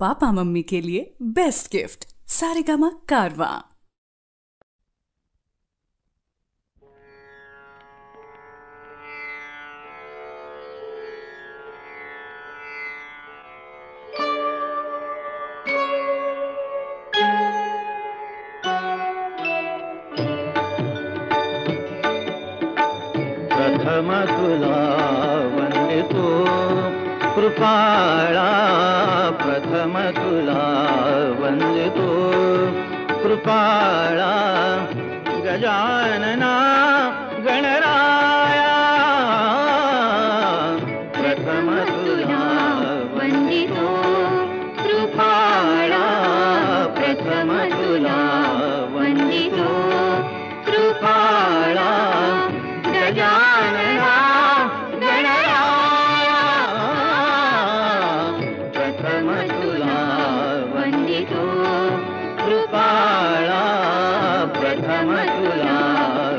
Papa mummy के लिए best gift Saregama कारवा। प्रथम तुला वंदितो कृपाळा, प्रथम तुला वंदितो कृपाळा, गजानना गणराया, प्रथम तुला वंदितो कृपाळा, प्रथम तुला वंदितो कृपाळा, गजानना गणराया, प्रथम तुला वंदितो कृपाळा, प्रथम तुला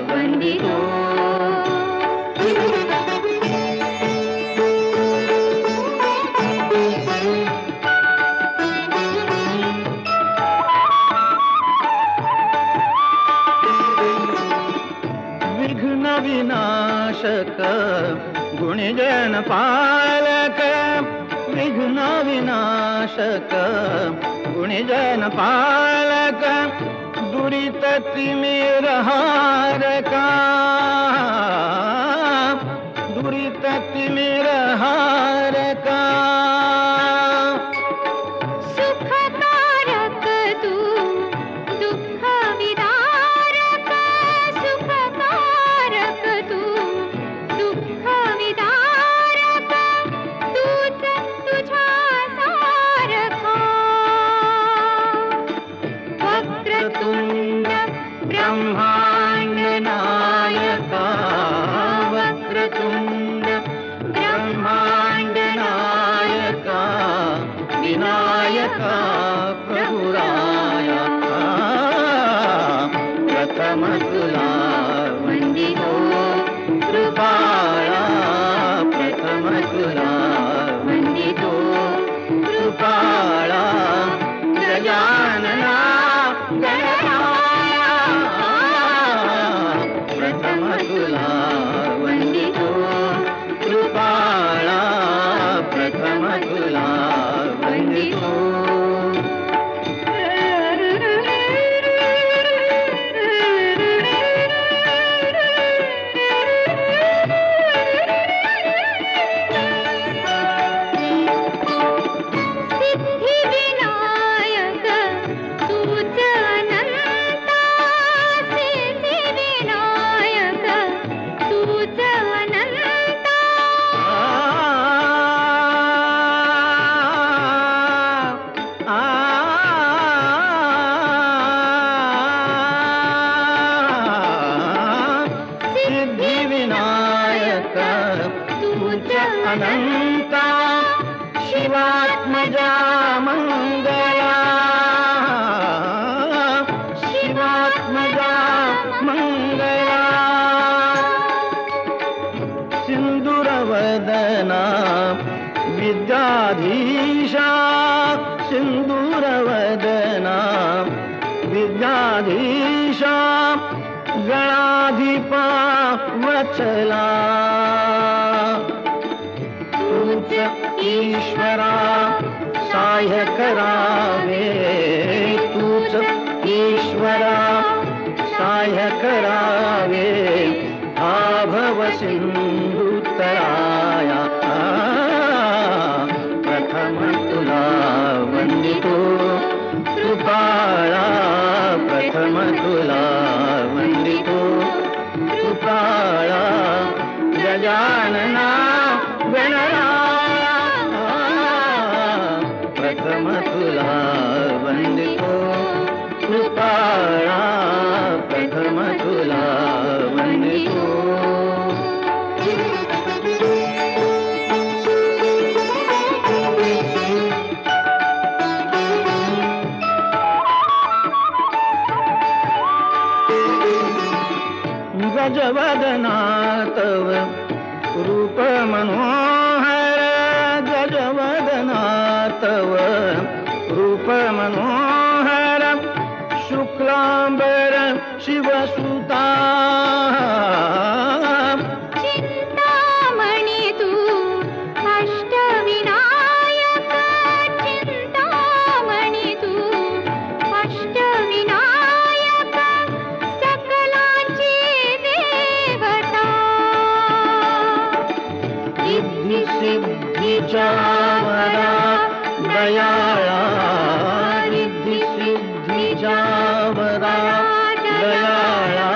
वंदितो। विघ्न विनाशक गुणजन पालक, विघ्न विनाशक गुणजन पालक, दुरित तिमिर हारका, दुरित तिमिर हारका, सुखकारक तू दुःख विदारक, सुखकारक तू दुःख विदारक, तूच तुझ्या सारखा, वक्रतुंड ब्रह्मांड नायका, वक्रतुंड ब्रह्मांड नायका, विनायका प्रभुराया, प्रथम तुला वंदितो कृपाळा, प्रथम तुला वंदितो कृपाळा, गजानना गणराया, प्रथम तुला वंदितो कृपाळा, प्रथम तुला वंदितो। सिद्धिविनायक तूच अनंता, सिद्धिविनायक तूच अनंता, सिद्धिविनायक तूच अनंता, शिवात्मजा मंगला, शिवात्मजा मंगला, सिंदूरवदना विद्याधीशा, सिंदूरवदना विद्याधीशा, गणाधिपा वत्सला, तूच ईश्वरा सहाय्य करावे, तूच ईश्वरा सहाय्य करावे, आभव सिंधुतराया, प्रथम तुला वंदितो कृपाळा, प्रथम तुला वंदितो कृपाळा, गजानना गणराया, प्रथम तुला वंदितो कृपाळा, प्रथम तुला वंदितो। गजवदना तव रूप मनोहर, गजवदना तव रूप मनोहर शुक्लांबर शिवसुता चिंतामणी तू अष्टविनायक चिंतामणी तू अष्टविनायक सकलांची देवता सिद्धी सिद्धीच्या वरा दयाळा रिद्धी सिद्धीच्या वरा दयाळा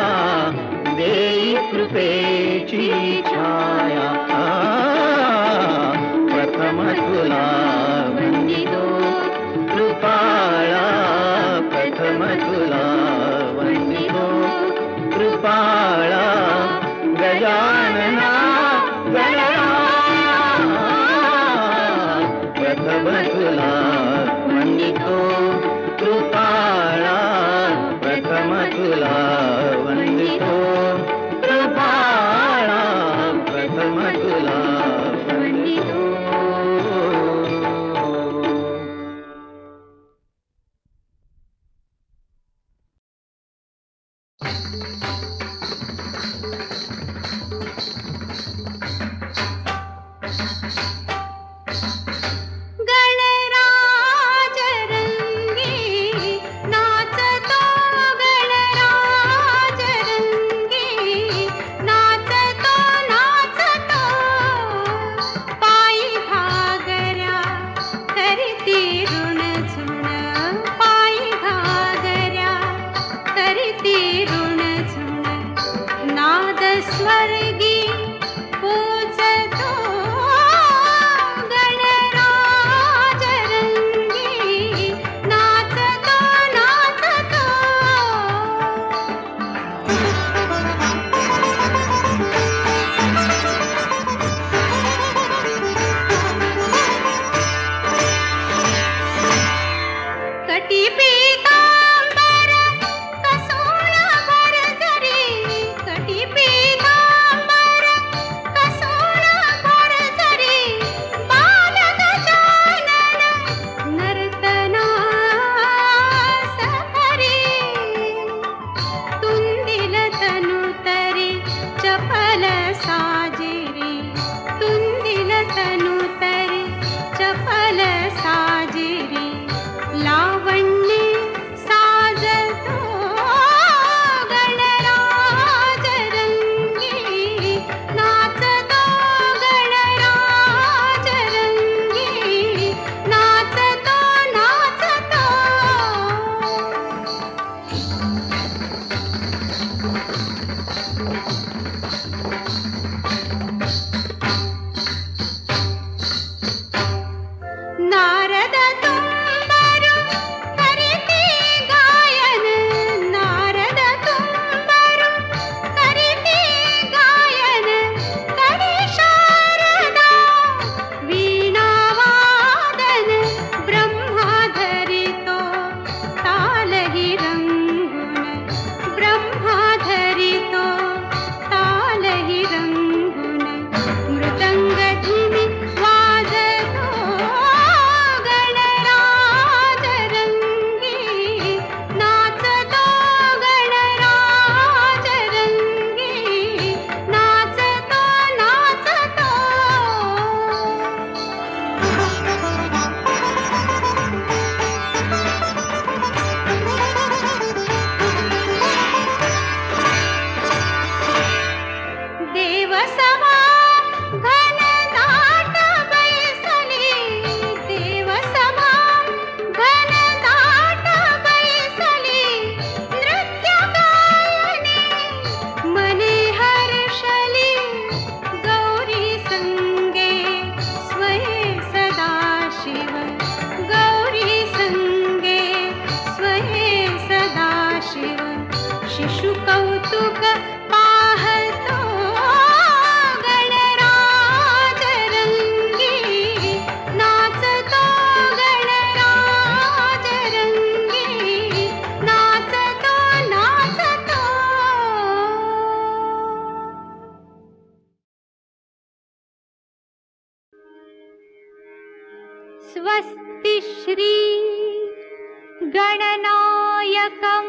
गणनायकं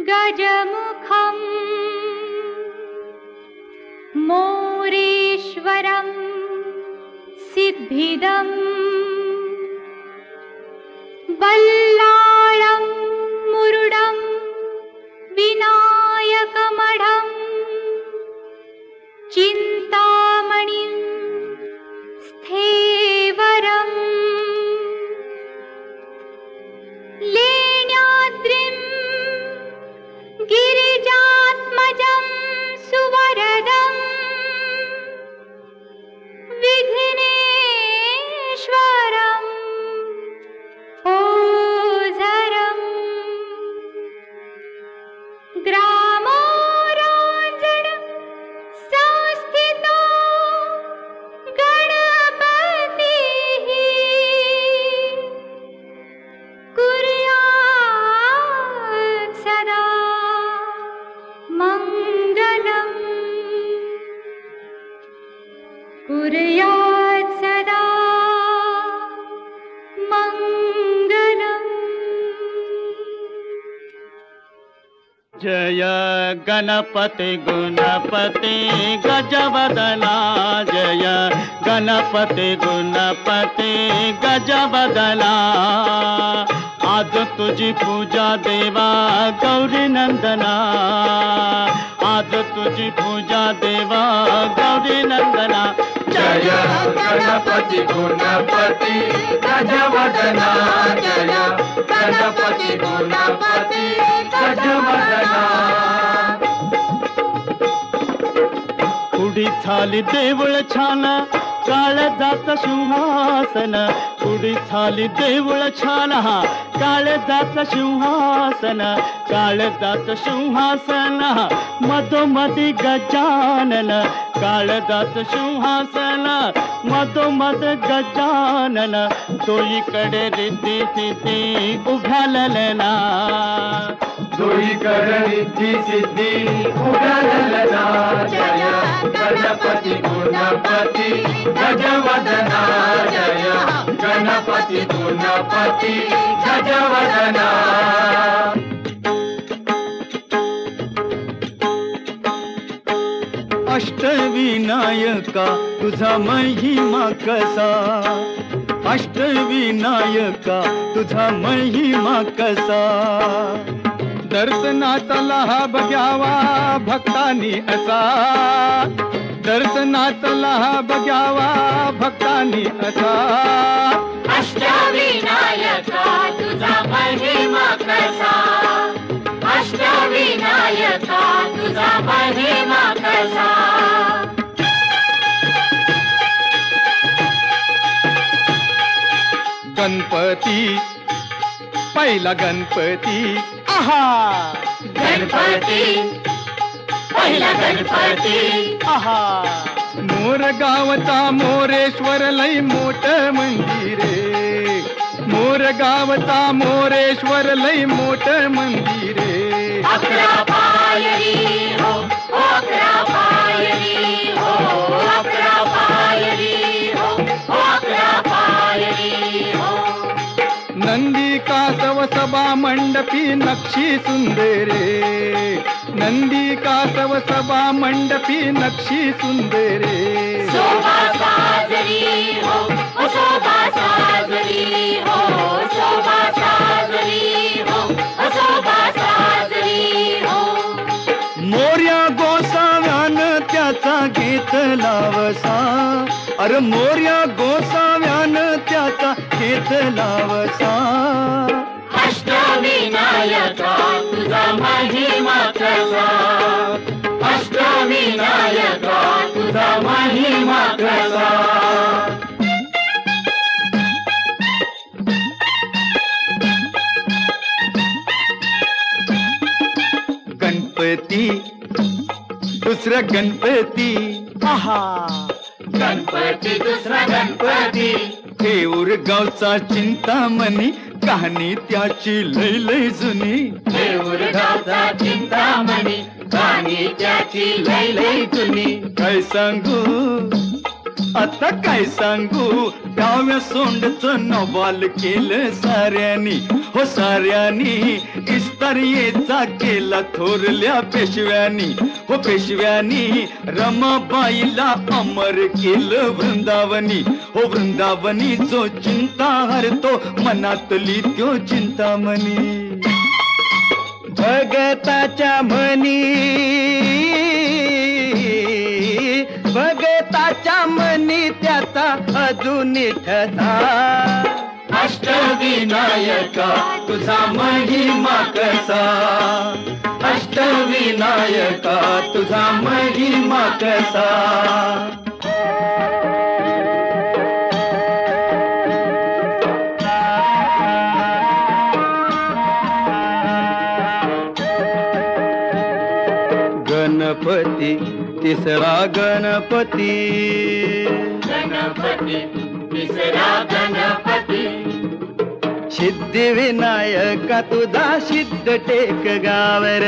गजमुखं मोरेश्वरं सिद्धिदं बल्लाळं मुरुडं विनायकमढं चिन्तामणिं स्थेवरम् लेण्याद्रिं गिरिजात्मजं सुवरदं विघ्नेश्वरम् ओझरम् ग्रामोराञ्जन संस्थितो गणपतिः कुर्यात् सदा मङ्गलम् कुर्यात् सदा मङ्गलम्। जय गणपति गुणपति गजवदना जय गणपति गुणपति गजवदना आज तुझी पूजा देवा गौरी नंदना आज तुझी पूजा देवा गौरी नंदना जय गणपति गुणपति गजवदना जय गणपति गुणपति गजवदना उडी थाली देवळ छान काळजात सिंहासन उडी थाली देवळ छान काळजात सिंहासन काळजात सिंहासन मधोमधी गजानन काळजात सिंहासन मधोमध गजानन दोईकडे रिद्धी सिद्धी उभ्यालना दोईकडे रिद्धी सिद्धी उभ्यालना जय गणपति गुणपति गजवदना जय गणपति गुणपति गजवदना अष्टविनायका तुझा महिमा कसा अष्टविनायका तुझा महिमा कसा दर्शनातला हा बघ्यावा भक्तांनी असा दर्शनातला हा बघ्यावा भक्तांनी असा अष्टविनायका तुझा महिमा कसा अष्टविनायका तुझा महिमा कसा गणपती पहिला गणपती आहा गणपती पहिला गणपती आहा मोर गावचा मोरेश्वर लई मोठ मंदिरे मोर गावचा मोरेश्वर लई मोठ मंदिरे अकरा पायरी हो अकरा पायरी हो अकरा पायरी हो अकरा पायरी हो नंदी कासव सभा मंडपी नक्षी सुंदरे नंदी कासव सभा मंडपी नक्षी सुंदरे शोभा साजरी हो शोभा साजरी हो शोभा साजरी हो शोभा साजरी हो मोर्या गोसाव्यान त्याचा घेतला वसा अरे मोर्या गोसाव्यान त्याचा घेतला वसा अष्टविनायका तुझा महिमा कसा अष्टविनायका तुझा महिमा कसा गणपती दुसरा गणपती आहा गणपती दुसरा गणपती हेऊर गावचा चिंतामणी कहाणी त्याची लय लय जुनी देऊर गावचा चिंतामणी कहाणी त्याची लय लय जुनी काय सांगू आता काय सांगू डाव्या सोंडचं नवाल केलं साऱ्यानी हो साऱ्यानी इस्तारियेचा केला थोरल्या पेशव्यानी हो पेशव्यानी रमाबाईला अमर केलं वृंदावनी हो वृंदावनी जो चिंता हरतो मनातली त्यो चिंतामणी भगताच्या मनी भगताच्या मनी त्याचा अजून ठसा अष्टविनायका तुझा महिमा कसा अष्टविनायका तुझा महिमा कसा गणपती तिसरा गणपती गणपती तिसरा गणपती सिद्धिविनायका तुझा सिद्ध टेक गावर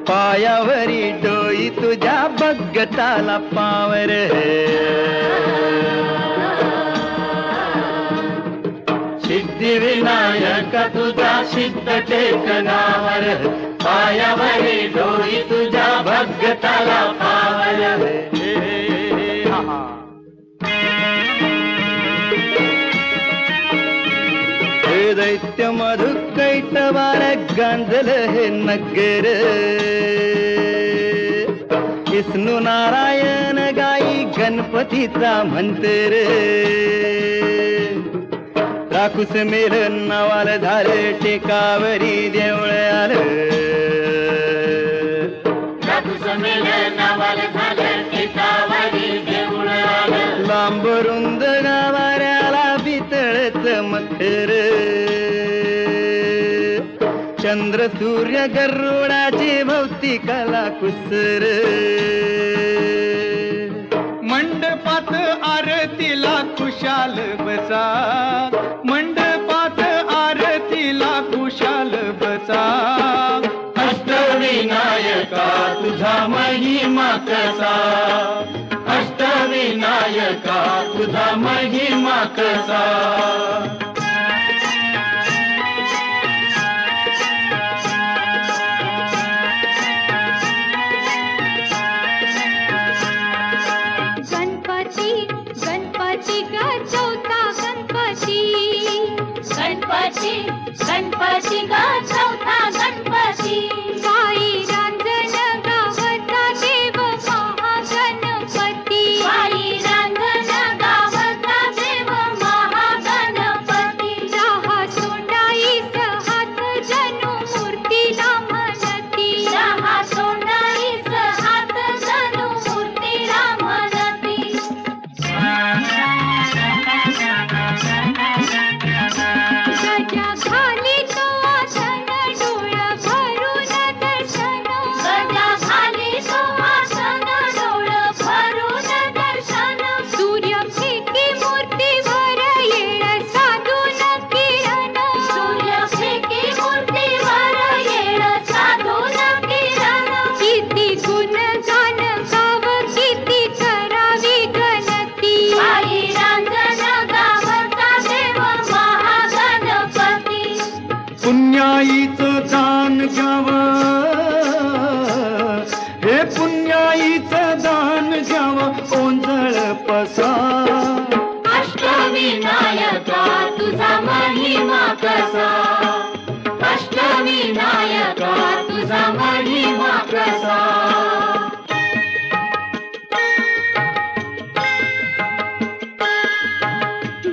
पायावरी डोई तुझ्या बगटाला पावर सिद्धिविनायक तुझा सिद्ध टेकनावर पायावरी डोई तुझ्या भगताला पावर हे दैत्य मधु कैटवार गांजल हे नगर विष्णू नारायण गाई गणपतीचा मंत्र राखूस मेल नावाल झालं टेकावरी देवळ आलं राखूस मेल नावाल झालं टेकावरी देवळ आलं लांब रुंद गावाऱ्याला पितळच मखर चंद्र सूर्य गरुडाची भौतिकाला कुसर मंडपात आरतीला खुशाल बसा मंडपात आरतीला खुशाल बसा अष्टविनायका तुझा महिमा कसा अष्टविनायका तुझा महिमा कसा गणपती गा चौथा गणपती साई रांजण गावचा देव महागणपती साई रांजण गावचा देव महागणपती राहा सोंडाईस हात जणू मूर्तीला म्हणती राहा सोंडाईस हात जणू मूर्तीला म्हणती गजा खाली तो आसन डोळ भरून दर्शन गजा खाली तो आसन डोळ भरून दर्शन सूर्य फेकी मूर्तीवर येळ साधून किरण सूर्य फेकी मूर्तीवर येळ साधून किरण किती गुण गान गाव किती करावी गणती आई रांजण गावचा देव महागणपती पुण्याईचं दान घ्यावं हे पुण्याईचं दान घ्यावं ओंजळ पसा अष्टविनायका तुझा महिमा कसा अष्टविनायका तुझा महिमा कसा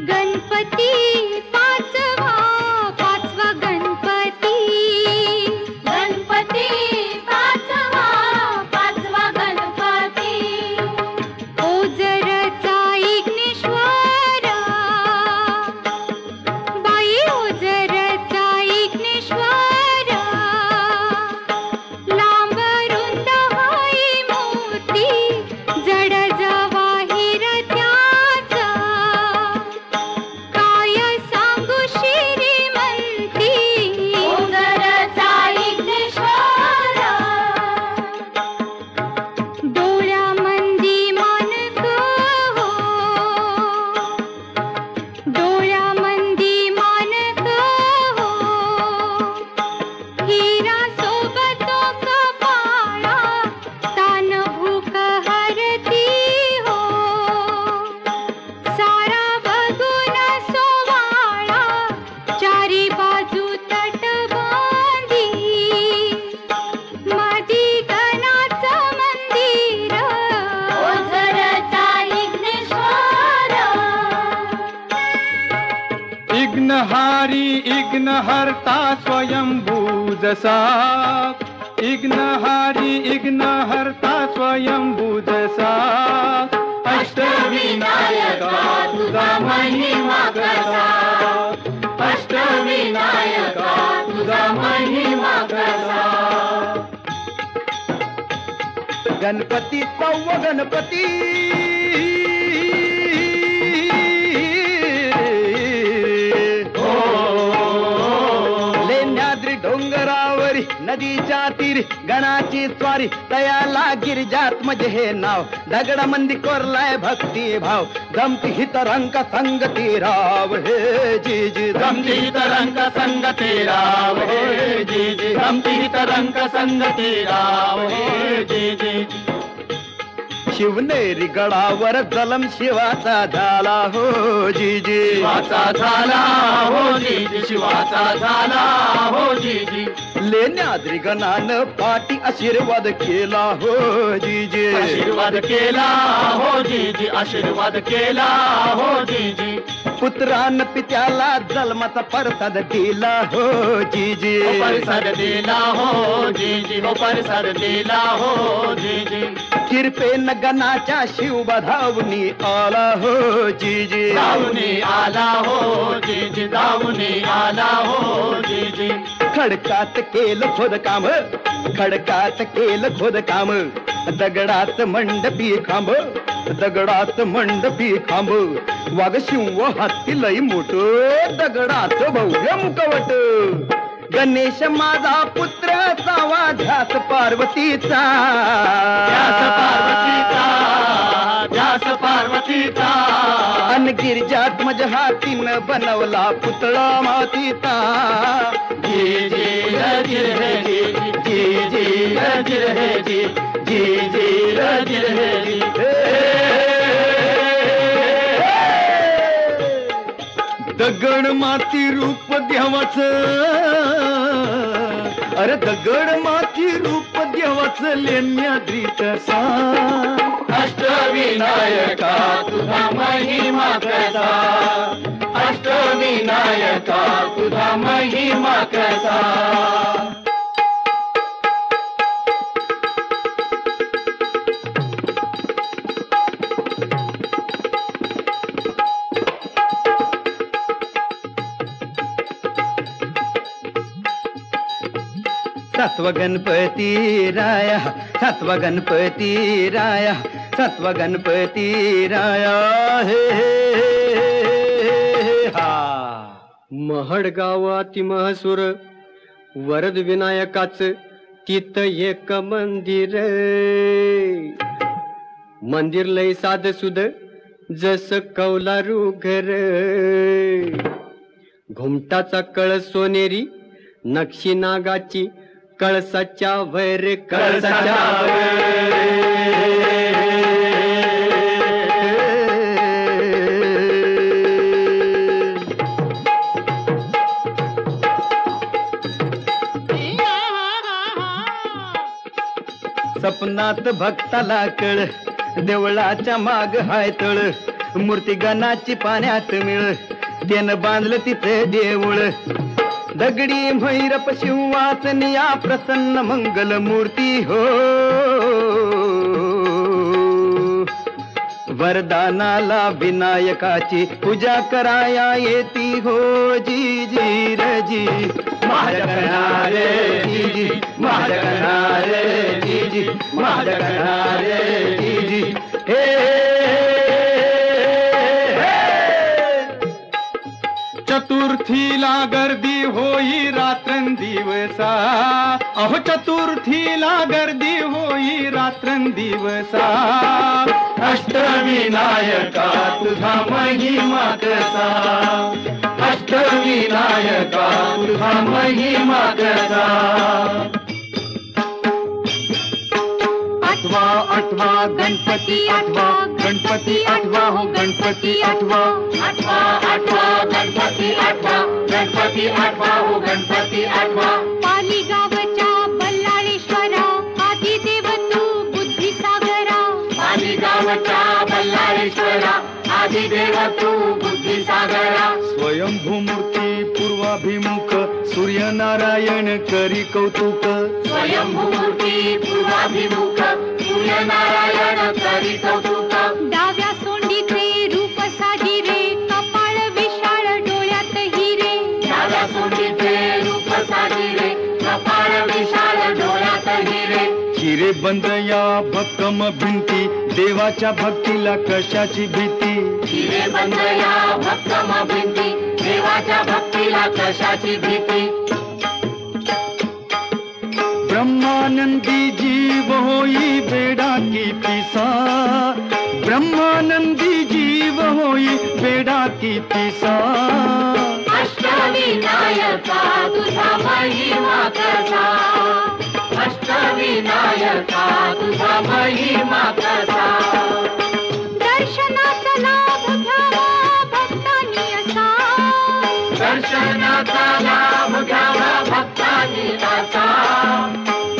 गणपती पाचवा गणपती गणपती पाचवा गणपती ओझरचा इग्नेश्वर बाई ओझरचा इग्नेश्वर लांब रुंद इग्नहारी इग्नहर्ता स्वयंभू जसा इग्नहारी इग्नहर्ता स्वयंभू जसा अष्टविनायका तुझा महिमा कसा अष्टविनायका तुझा महिमा कसा गणपती सव्व गणपती लेण्याद्री डोंगरावरी नदीच्या तीरी गणाची स्वारी तयाला गिरिजात म्हणजे हे नाव दगडामंदी कोरलाय भक्ती भाव जमती हित रंग संगती राव हे जी जी गमती तरंग संगती राव हे जी जी गमती तरंग संगती राव हे जी जी शिवनेरी गडावर जलम शिवाचा झाला हो जी जी शिवाचा झाला हो जी जी शिवाचा झाला हो जी जी लेण्याद्री गणानं पाठी आशीर्वाद केला हो जी जी आशीर्वाद केला हो जी जी आशीर्वाद केला हो जी जी पुत्रान पित्याला जन्माचा प्रसाद दिला हो जी जी प्रसाद दिला हो जी जी हो प्रसाद दिला हो जी जी कृपेन गणाच्या शिव धावणी आला हो जी जी धावणी आला हो जी जी धावणी आला हो जी जी खडकात केलं खोदकाम खडकात केलं खोदकाम दगडात मंडपी खांब दगडात मंडपी खांब वाघ शिव हत्ती लई मोठ दगडात भव्य मुखवट गणेश माझा पुत्र सावा ध्यास पार्वतीचा ध्यास पार्वतीचा अन गिरिजात माझ्या हातीनं बनवला पुतळा मातीचा जी जी रजिर है जी जी जी रजिर है जी जी जी रजिर है जी दगड माती रूप देवाच अरे दगड माती रूप देवाच लेण्याद्री तसा अष्टविनायका तुझा महिमा कसा अष्टविनायका तुझा महिमा कसा सत्व गणपती राया सत्व गणपती राया सत्व गणपती राया हे हा महड गावाती महसूर वरद विनायकाच तिथ एक मंदिर मंदिर लय साध सुद जस कौलारू घर घुमटाचा कळस सोनेरी नक्षी नागाची कळसाच्या वर कळसाच्या सपनात भक्ताला कळ देवळाच्या माग हाय तळ मूर्ती गणाची पाण्यात मिळ त्यानं बांधलं तिथे देऊळ दगडी भैरप शिवासनिया प्रसन्न मंगल मूर्ती हो वरदानाला विनायकाची पूजा कराया येती हो जी जी रजी माझ्या करणारे जी जी माझ्या करणारे जी जी माझ्या करणारे जी जी हे चतुर्थीला गर्दी होई रात्रंदिवसा अहो चतुर्थीला गर्दी होई रात्रंदिवसा अष्टविनायका तुझा महिमा कसा अष्टविनायका तुझा महिमा कसा आठवा आठवा गणपती आठवा गणपती आठवा हो गणपती आठवा आठवा आठवा गणपती आठवा गणपती आठवा हो गणपती आठवा पाली गावच्या बल्लाळेश्वरा आदी देव तू बुद्धी सागरा पाली गावच्या बल्लाळेश्वरा आदिदेव तू बुद्धी सागरा स्वयंभू मूर्ती पूर्वाभिमुख सूर्यनारायण करी कौतुक स्वयंभूमूर्ती पूर्वाभिमुख सूर्यनारायण करी कौतुक डाव्या सोंडीचे रूप साजिरे कपाळ विशाळ डोळ्यात हिरे डाव्या सोंडीचे रूप साजिरे कपाळ विशाल डोळ्यात हिरे हिरे बंद या भक्कम भिंती देवाच्या भक्तीला कशाची भीती हिरे बंद या भक्कम भिंती देवाच्या भक्तीला कशाची भीती ब्रह्मानंदी जीव होई बेडा की पिसा ब्रह्मानंदी जीव होई बेडा की पिसा अष्टविनायका तुझा महिमा कसा अष्टविनायका तुझा महिमा कसा दर्शनाचा लाभ घ्यावा भक्तांनी असा दर्शनाचा लाभ घ्यावा भक्तांनी असा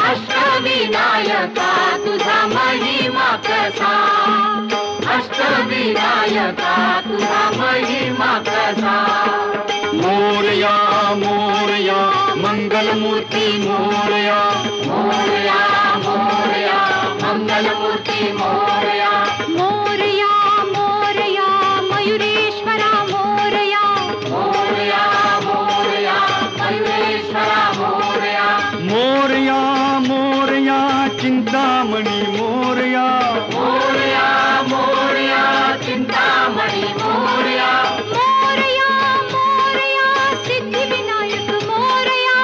अष्टविनायका तुझा महिमा कसा अष्टविनायका तुझा महिमा कसा मोरया मोरया मंगलमूर्ती मोरया मोरया मोरया मंगलमूर्ती मोरया मोरया मोरया मयुरेश्वरा मोरया मोरया मोरया मयुरेश्वरा मोरया मोरया मोरया चिंतामणी मोरया मोरया मोरया चिंतामणी मोरया मोरया मोरया सिद्धिविनायक मोरया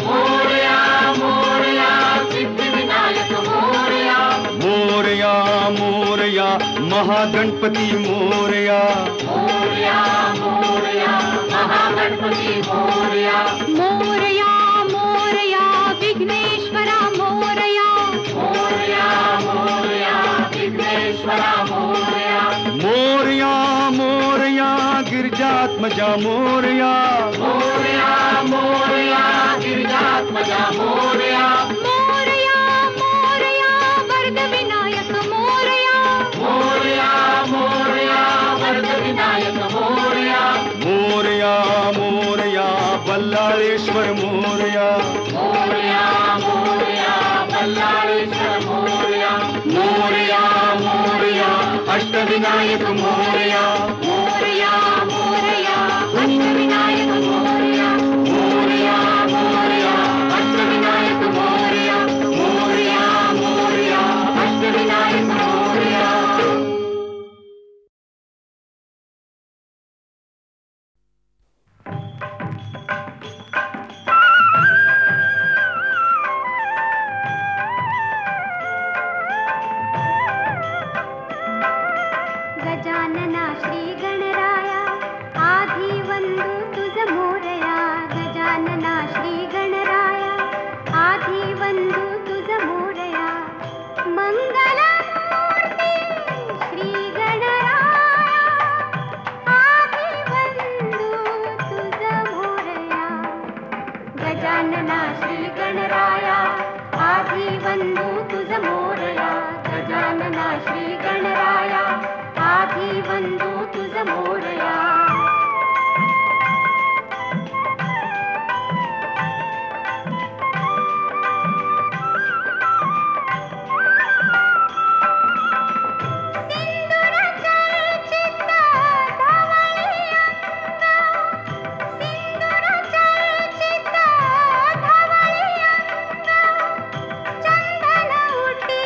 मोरया मोरया सिद्धिविनायक मोरया मोरया मोरया महागणपती मोरया मोरया मोरया महागणपती मोरया मोरया मोरया विघ्नेश्वरा मोरया मोरया मोरया विघ्नेश्वरा मोरया मोरया मोरया गिरिजात्मजा मोरया मोरया मोरया गिरिजात्मजा मोरया मोरया मोरया वरदविनायक मोरया मोरया मोरया वरदविनायक मोरया मोरया मोरया बल्लाळेश्वर मोरया मोरया मोरया बल्लाळेश्वर मोरया मोरया मोरया अष्टविनायक मोरया मोरया मोरया अष्टविनायक मोरया मोरया मोरया अष्टविनायक मोरया मोरया मोरया अष्टविनायक मोरया गजानना श्री गणराया आधी वंदू तुझ मोरया गजानना श्री गणराया आधी वंदू तुझ मोरया मंगलमूर्ती श्री गणराया आधी वंदू तुझ मोरया गजानना श्री गणराया आधी वंदू तुझ मोरया गजानना श्री गणराया आधी वंदू तुझ मोरया सिंदूर चर्चित धवळी अंग सिंदूर चर्चित धवळी अंग चंदन उटी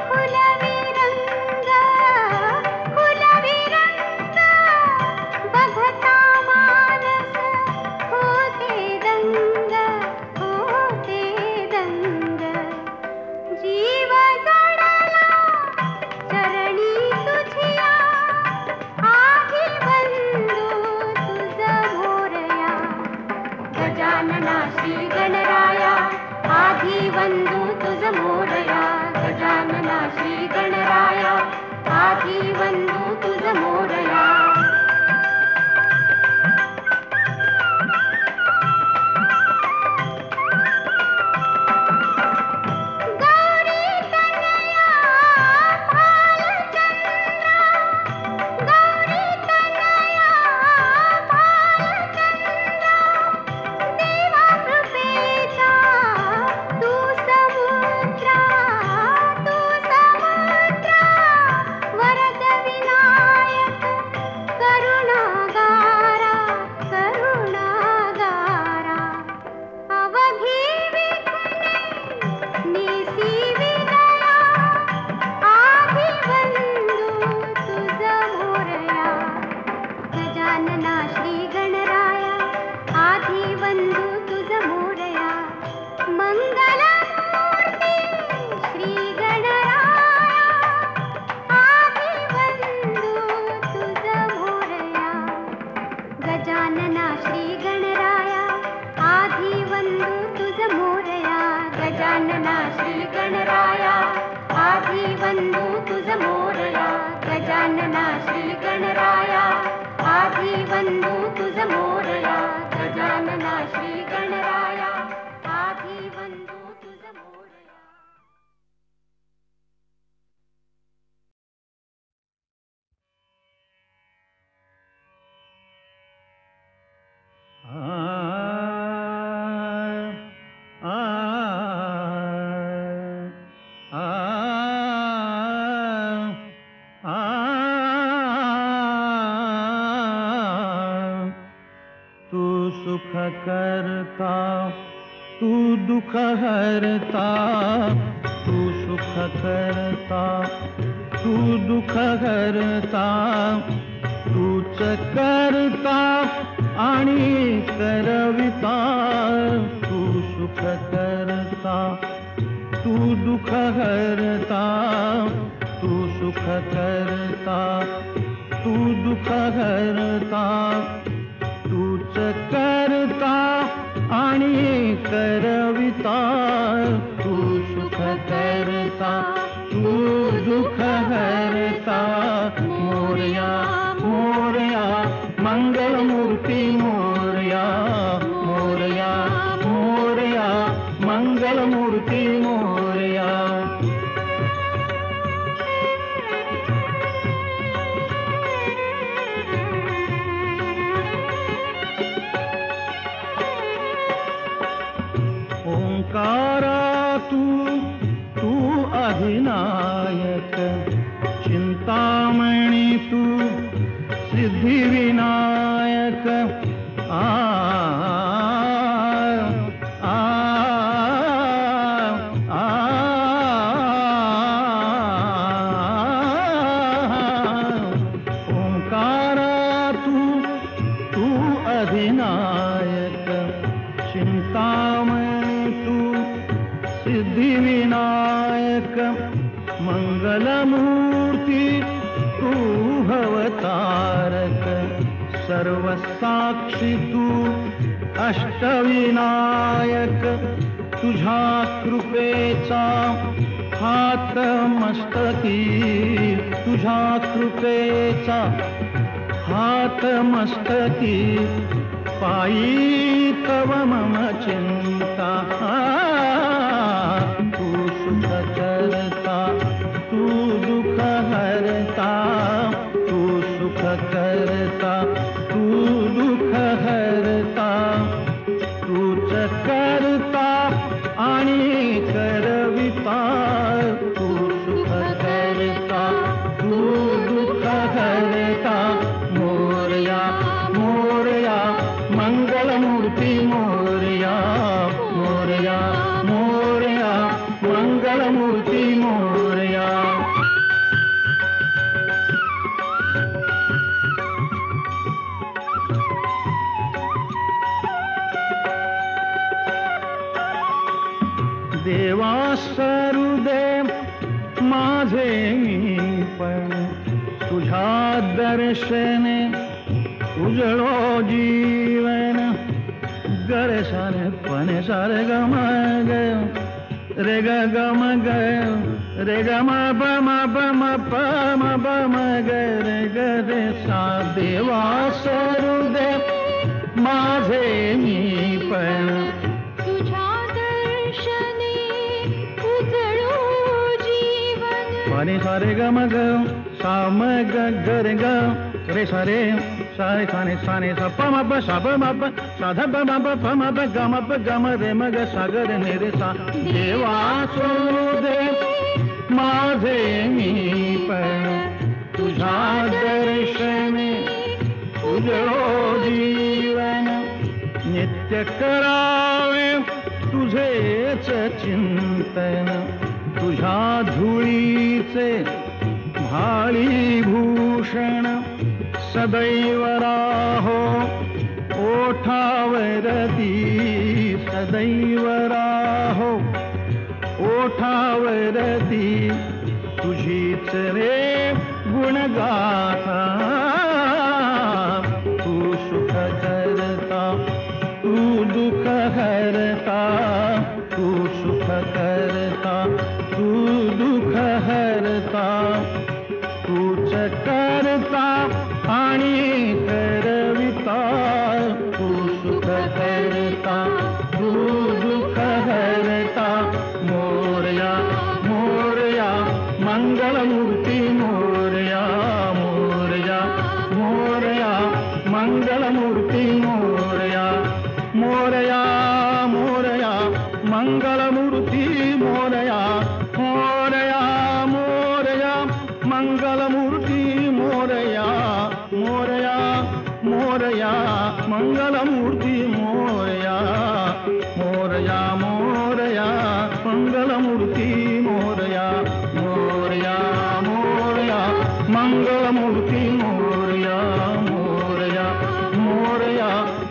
फुलवी रंग बंधू तुझ मोरया गजानना श्री गणराया आधी बंधू तुझ मोरया. तू सुख करता तू दुख हरता, तू सुख करता तू दुख हरता, तूच करता आणि करविता. तू सुख करता तू दुख हरता, तू सुख करता तू दुख हरता, तूच करता आणि करविता. तू सुख करता तू दुख हरता. मोरया मोरया मंगलमूर्ती मोरया, मोरया मोरया मंगलमूर्ती मोरया. ओंकारा तू अधिनायक, चिंतामणी तू सिद्धिविनायक. आ आ आ ओंकारा तू अधिनायक, चिंतामणी तू सिद्धिविनायक. मंगलमूर्ती तू भवतारक, सर्वसाक्षी तू अष्टविनायक. तुझ्या कृपेचा हात मस्तकी, तुझ्या कृपेचा हात मस्तकी. पायी तव मम चिंता. तू सुख करता तू दुख हरता, तू सुख करता तू दुख हरता. तूच करता आणि करविता. तू सुख करता तू दुख हरता. मोरया मोरया मंगलमूर्ती मोरया, मोरया मोरया मंगलमूर्ती मोरया. देवा सरुदे माझे मी पण, तुझ्या दर्शने उजळो जीवन. गरे सारे पणे सारे गम ग रे ग गम ग रे ग म प म प म प म प म ग रे ग रे सा. देवा सरुदे माझे मी पण, तुझ्या दर्शने उजळो जीवन. पणे सारे गम ग सा म ग ग रे ग रे सारे सारे साने साने सा प म प सा प म प सा ध प म प प म प ग म प ग म रे म ग सा ग रे ने रे सा. देवा सरुदे माझे मी पण, तुझ्या दर्शने उजळो जीवन. नित्य करावे तुझेच चिंतन, तुझ्या धुळीचे भाळी भूषण. सदैव राहो ओठावरती, सदैव राहो ओठावरती. तुझीच रे गुणगाथा. तू सुख करता तू दुख हरता, तू सुख करता तू दुख हरता. तूच करता आणि करविता. मंगलमूर्ती मोरया मोरया मोरया मंगलमूर्ती मोरया मोरया मोरया मंगलमूर्ती मोरया मोरया मोरया मंगलमूर्ती मोरया मोरया मोरया मंगलमूर्ती मोरया मोरया मोरया मंगलमूर्ती मोरया मोरया मोरया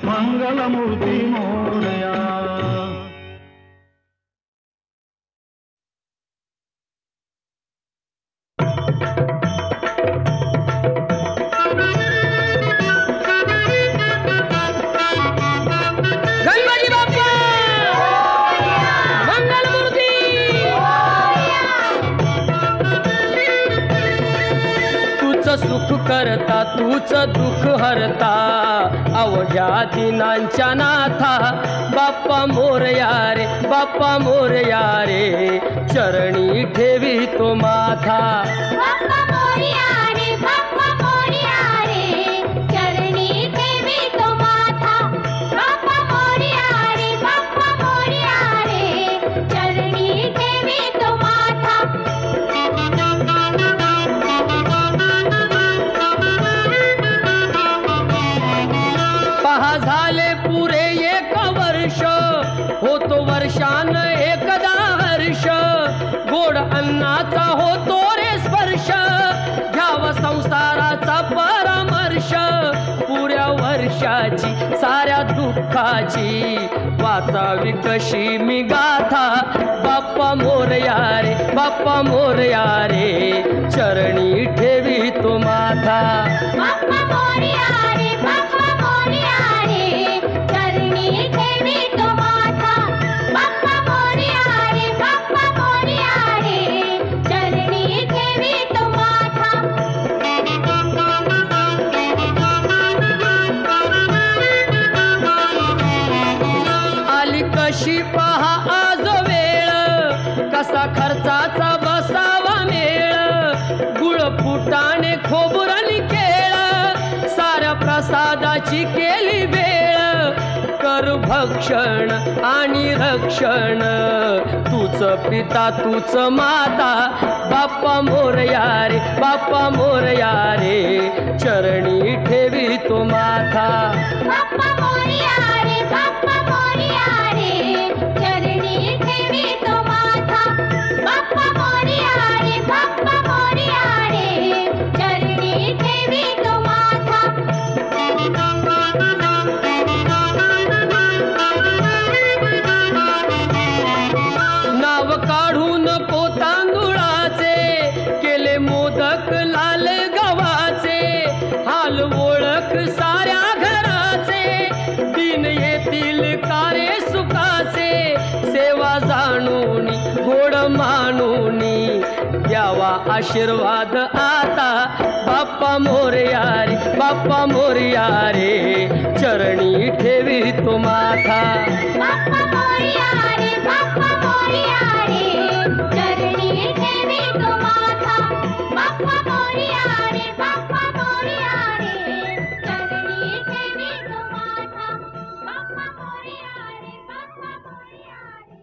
मंगलमूर्ती मोरया. गणपती बाप्पा मंगलमूर्ती. तूच सुख करता तूच दुःख हरता अवघ्या दिनांच्या नाथा बाप्पा मोरया रे बाप्पा मोरया रे चरणी ठेवी तो माथा. बाप्पा मोरया रे बाप्पा मोरया रे चरणी ठेवी तो माथा. बाप्पा मोरया रे बाप्पा मोरया रे चरणी ठेवी तो माथा. पहा झाले पुरे एक वर्ष होतो वर्षान एकदा हर्ष गोड अन्नाचा होतो रे स्पर्श घ्यावा संसाराचा परामर्श पुऱ्या वर्षाची साऱ्या दुःखाची वाचावी कशी मी गाथा बाप्पा मोरया रे बाप्पा मोरया रे चरणी ठेवी तो माथा. बाप्पा मोरया रे बाप्पा मोरया रे चरणी ठेवी तो माथा. बाप्पा मोरया रे बाप्पा मोरया रे चरणी ठेवी तो माथा. आली कशी पहा आज वेळ कसा खर्चाचा बसावा मेळ गुळ फुटाणे खोबरणी केळ साऱ्या प्रसादाची केली वेळ कर भक्षण आणि रक्षण तूच पिता तूच माता बाप्पा मोरया रे बाप्पा मोरया रे चरणी ठेवी तो माथा. बाप्पा मोरया रे बाप्पा मोरया रे चरणी ठेवी तो माथा. बाप्पा मोरया रे बाप्पा मोरया रे चरणी ठेवी तो माथा. नाव काढून तांदुळाचे केले मोदक लाल गव्हाचे हाल ओळख साऱ्या घराचे दिन येतील कारे सुखाचे सेवा जाणून गोड मानून द्यावा आशीर्वाद आता बाप्पा मोरया रे बाप्पा मोरया रे चरणी ठेवी तो माथा. बाप्पा मोरया रे बाप्पा मोरया रे चरणी ठेवी तो माथा. बाप्पा मोरया रे बाप्पा मोरया रे चरणी ठेवी तो माथा. बाप्पा मोरया रे बाप्पा मोरया रे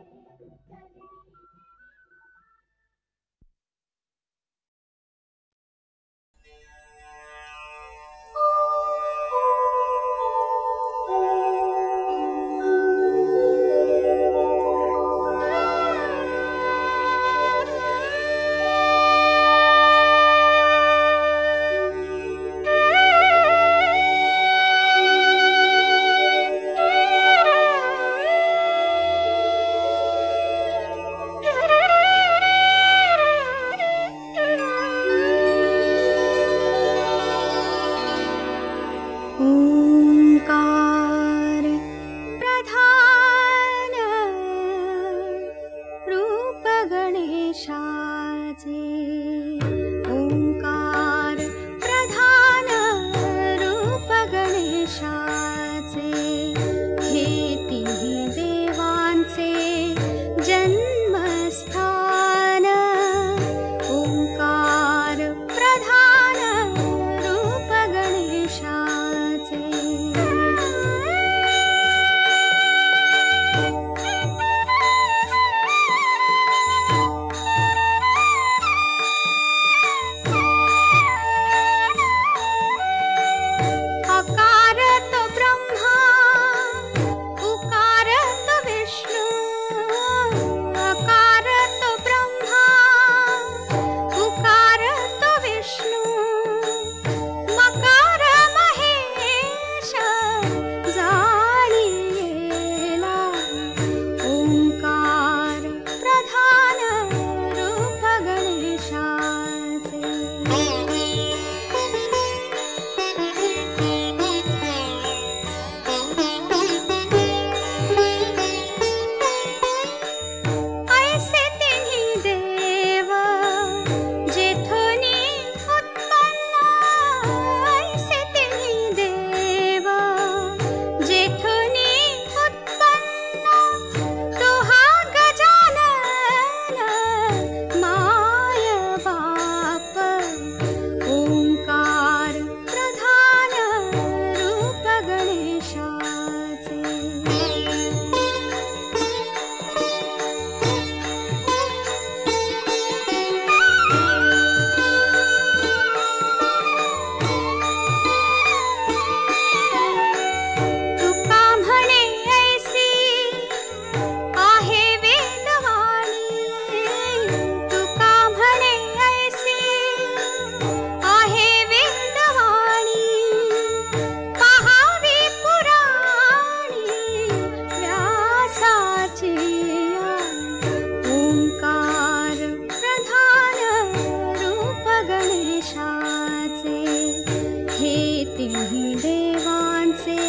तिन्ही देवांचे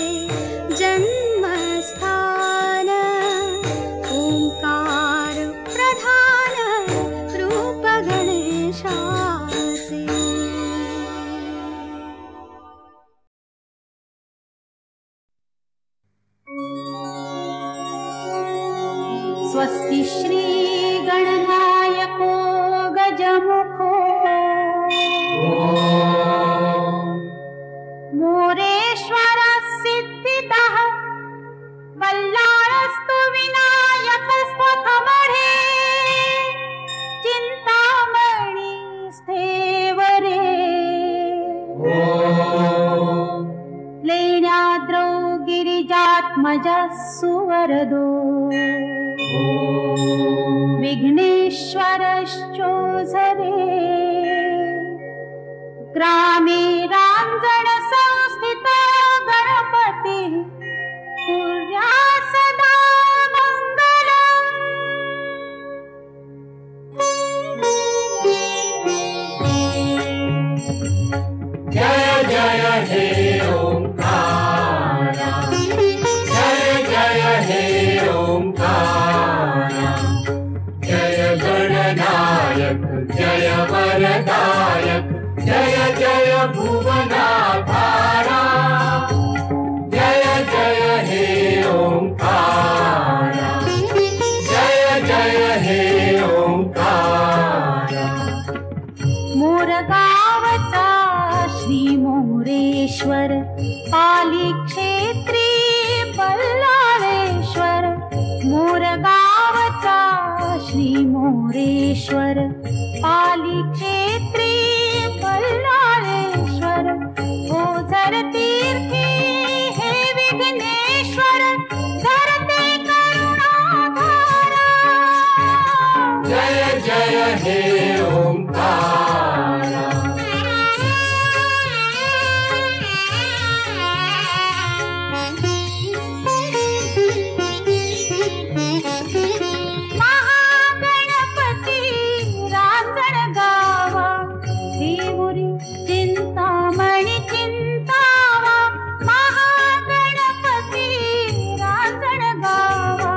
जन्मस्थान ओंकार प्रधान रूप गणेशाचे. स्वस्ति श्री गणनायको गजमुखो मोरेश्वर सिद्धितः कल्याणस्तु विनायकस्त्वमरे चिन्तामणि स्थेवरे लेण्याद्रौ गिरिजात्मजः सुवरदो विघ्नेश्वरश्चोझरे ग्रामे रांजण संस्थित गणपति कुर्या सदा मंगलम्. जय जय हे ओंकारा, जय जय हे ओंकारा, जय गणनायक जय वरदायक, जय जय भुवनाधारा, जय जय हे ओंकारा, जय जय हे ओंकारा. मोरगावचा श्री मोरेश्वर पाली क्षेत्री बल्लाळेश्वर. मोरगावचा श्री मोरेश्वर पाली क्षेत्री बल्लाळेश्वर. ओझर तीर्थी हे विघ्नेश्वर धरते करुणाधारा. जय जय हे ओंकारा. महागणपती रांजण गावा देवुरी चिंतामणी चिंतावा. महागणपती रांजण गावा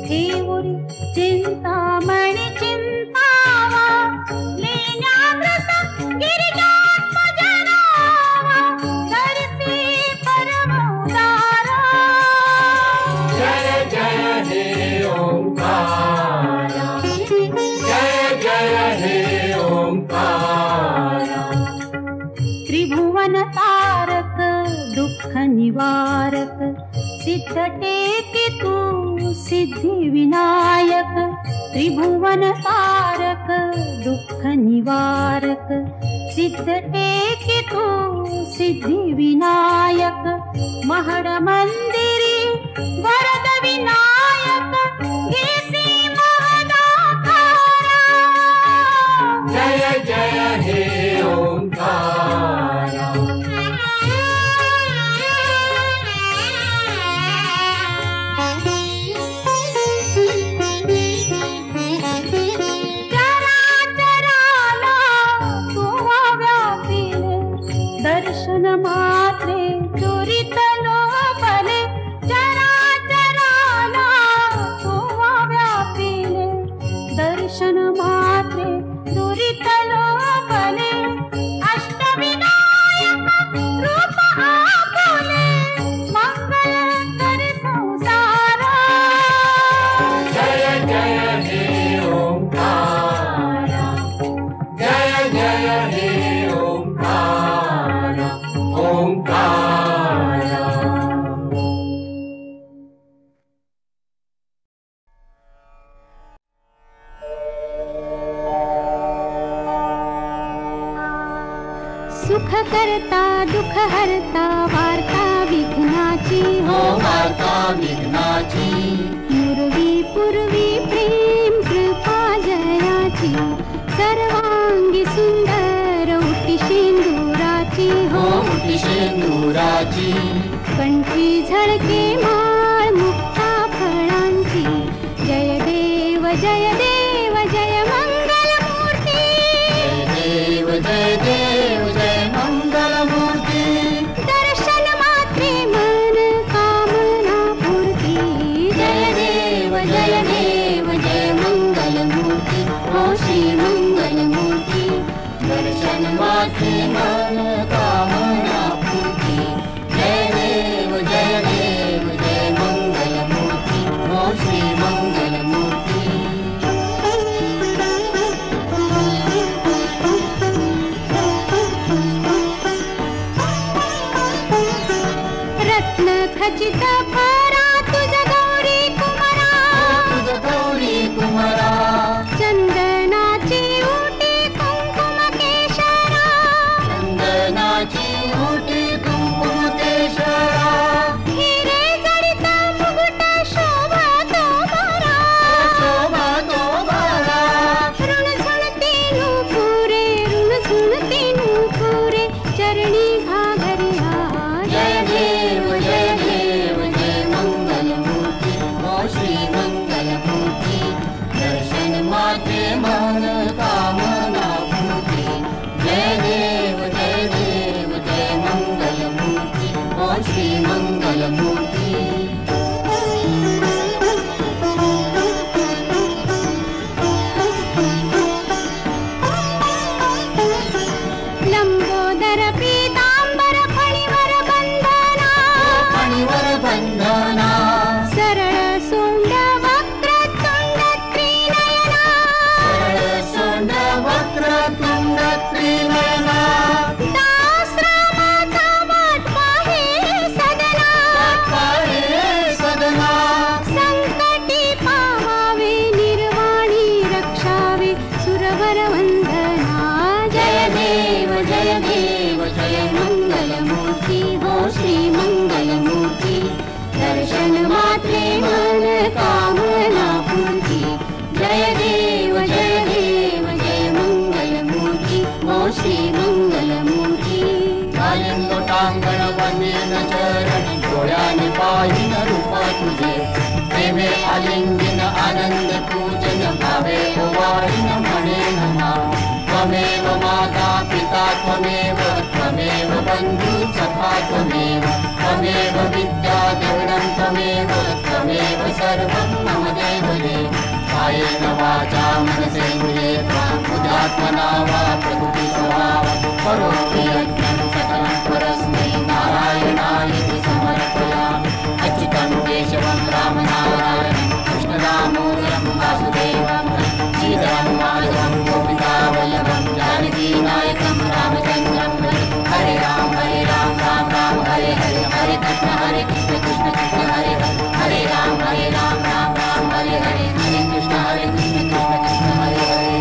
देवुरी चिंतामणी चिंतावा. लेण्याग्रस गिरिजात्मज नावा धरती परम उदारा. जय जय हे ओंकारा, जय जय हे ओंकारा. त्रिभुवन तारक दुःख निवारक सिद्ध टेकी तू सिद्धि विनायक. त्रिभुवन तारक दुःख निवारक सिद्ध टेकी तू सिद्धि विनायक. महड मंदिरी वरद विनायक घेसी महदाखारा. जय जय हे ओंकारा. चराचराला तुवा व्यापिले दर्शन मात्रे दुरित लोभले. चराचराला तुवा व्यापिले दर्शन मात्रे दुरित लोभले. अष्टविनायक रूप आपुले मंगल कर संसारा. जय जय हे ओंकारा, जय जय हे ओंकारा. ओंकारा. सुख करता दुःख हरता वार्ता विघ्नाची हो वार्ता विघ्नाची. पूर्वी पूर्वी प्रेम कृपा जयाची. सर्वांगी सुंदर उटी शेंदुराची हो उटी शेंदुराची. कंठी झळके माळ मुक्ता फळांची. जय देव जय देव जय मंगल मूर्ती. जय देव जय देव जय मंगल मूर्ती. खचित फरा तुझ गौरी कुमारा, तुझ गौरी कुमारा, चंदनाची उटी कुंकुम केशरा, चंदनाची उटी कुंकुम केशरा, हिरे जडित मुकुट शोभा तो बरा, शोभा तो बरा, ऋण झुणती नूपुरे, ऋण झुणती नूपुरे, चरणी घाघरिया, जय देव जय देव जय मंगलमूर्ती, ओ श्री मंगलमूर्ती, दर्शन मात्रे मन कामना पूर्ती, जय देव जय मंगलमूर्ती, ओ श्री मंगलमूर्ती. लंबोदर पीतांबर फणीवर बंधना, फणीवर बंधना, सरळ सोंड वक्रतुंड त्रिनयना, सरळ सोंड वक्रतुंड त्रिनयना, दासरामाचा वाट पाहे सदना, वाट पाहे सदना, संकटी पावावे निर्वाणी रक्षावे सुरवर वंदना, जय देव जय मंगलमूर्ती, हो श्री मंगलमूर्ती, दर्शन मात्रे मन कामना पूर्ती, जय देव जय मंगलमूर्ती, हो श्री मंगलमूर्ती. कालिंदोटांगण वनेन चरण, डोळ्याने पाहिन रूप तुझे, प्रेमे आलिंगन आनंद पूजन, भावे ओवाळीन म्हणे नमा, त्वमेव माता पिता त्वमेव, त्वमेव बंधु सखा त्वमेव, त्वमेव विद्या देवनं त्वमेव, त्वमेव सर्वं मम देव देव, कायेन वाचा मनसेन्द्रिये बुद्ध्यात्मना वा प्रकृति स्वभावं करोमि यज्ञं सकलं परस्मै नारायणाय समर्पयामि. अच्युतं केशवं रामनारायणं कृष्णदामोदरं वासुदेवं श्रीधरं माधवं गोपिकावल्लभं जानकीनायकं रामचन्द्रं भजे. हरे राम राम राम हरे हरे, हरे कृष्ण कृष्ण कृष्ण हरे हरे, हरे राम राम हरे हरे, हरे कृष्ण कृष्ण कृष्ण हरे हरे.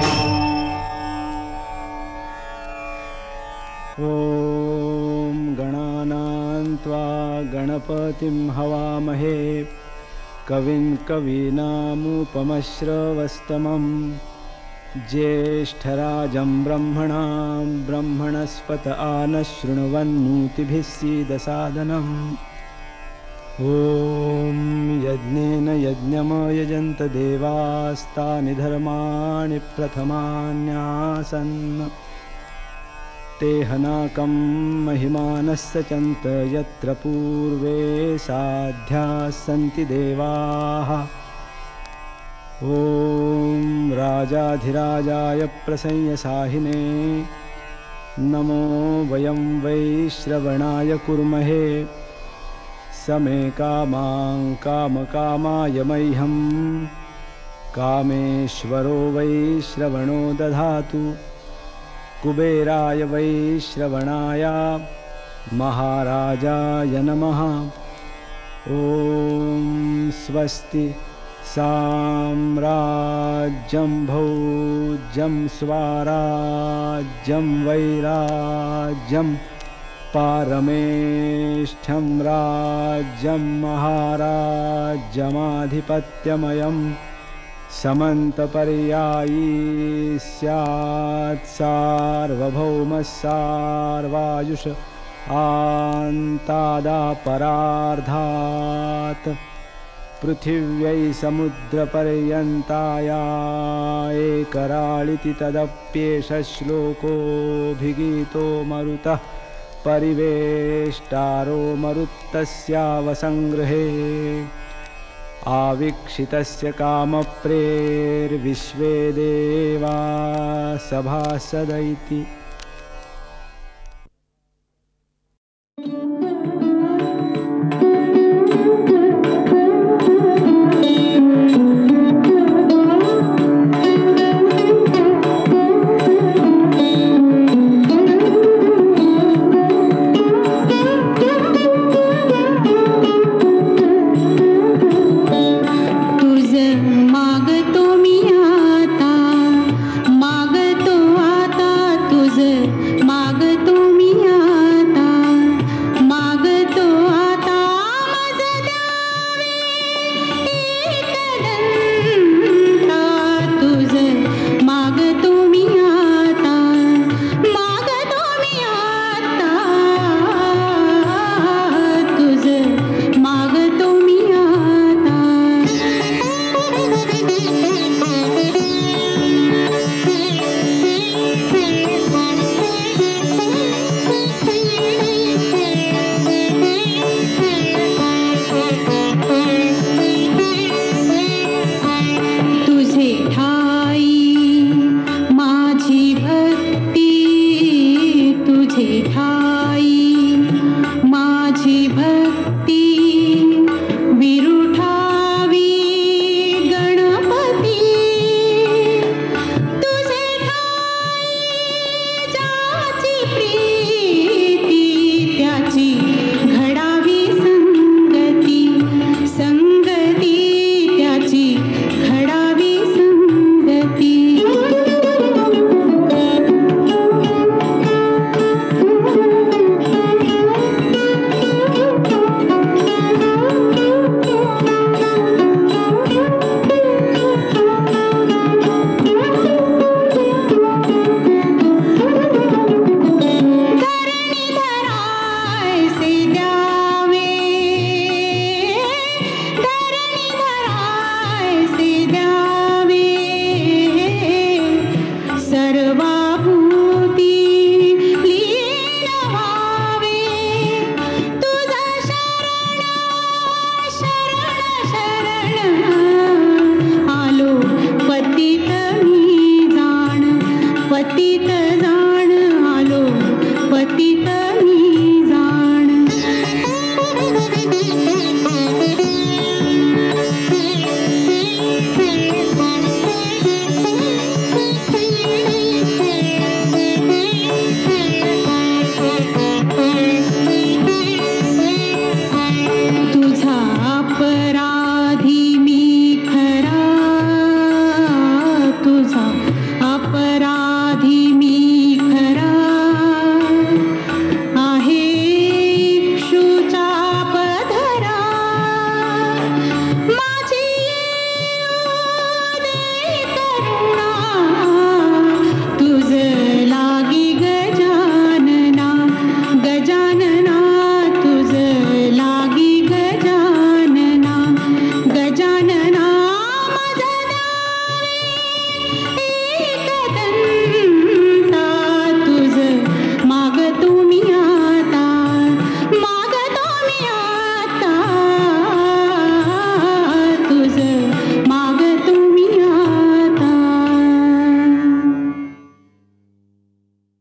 ॐ गणानां त्वा गणपतिं हवामहे, कविं कवीनामुपमश्रवस्तमं, ज्येष्ठराजं ब्रह्मणां ब्रह्मणस्पत आनशृण्वन्नोतिभिः सीदसादनम्. ॐ यज्ञेन यज्ञमयजन्त देवास्तानि धर्माणि प्रथमान्यासन्, तेहनाकं महिमानस्सचन्त यत्र पूर्वे साध्याः सन्ति देवाः. ॐ राजाधिराजाय प्रसंयसाहिने, नमो वयं वैश्रवणाय कुर्महे, समे कामां कामकामाय मह्यं, कामेश्वरो वैश्रवणो दधातु, कुबेराय वैश्रवणाय महाराजाय नमः. ॐ स्वस्ति साम्राज्यं भोज्यं स्वाराज्यं वैराज्यं पारमेष्ठ्यं राज्यं महाराज्यमाधिपत्यमयं समन्तपर्यायी स्यात् सार्वभौमः सार्वायुष आन्तादापरार्धात् पृथिव्यै समुद्रपर्यन्ताया एकराळिति तदप्येष श्लोकोऽभिगीतो मरुतः परिवेष्टारो मरुत्तस्यावसंगृहे आवीक्षितस्य कामप्रेर्विश्वे देवा सभासद इति।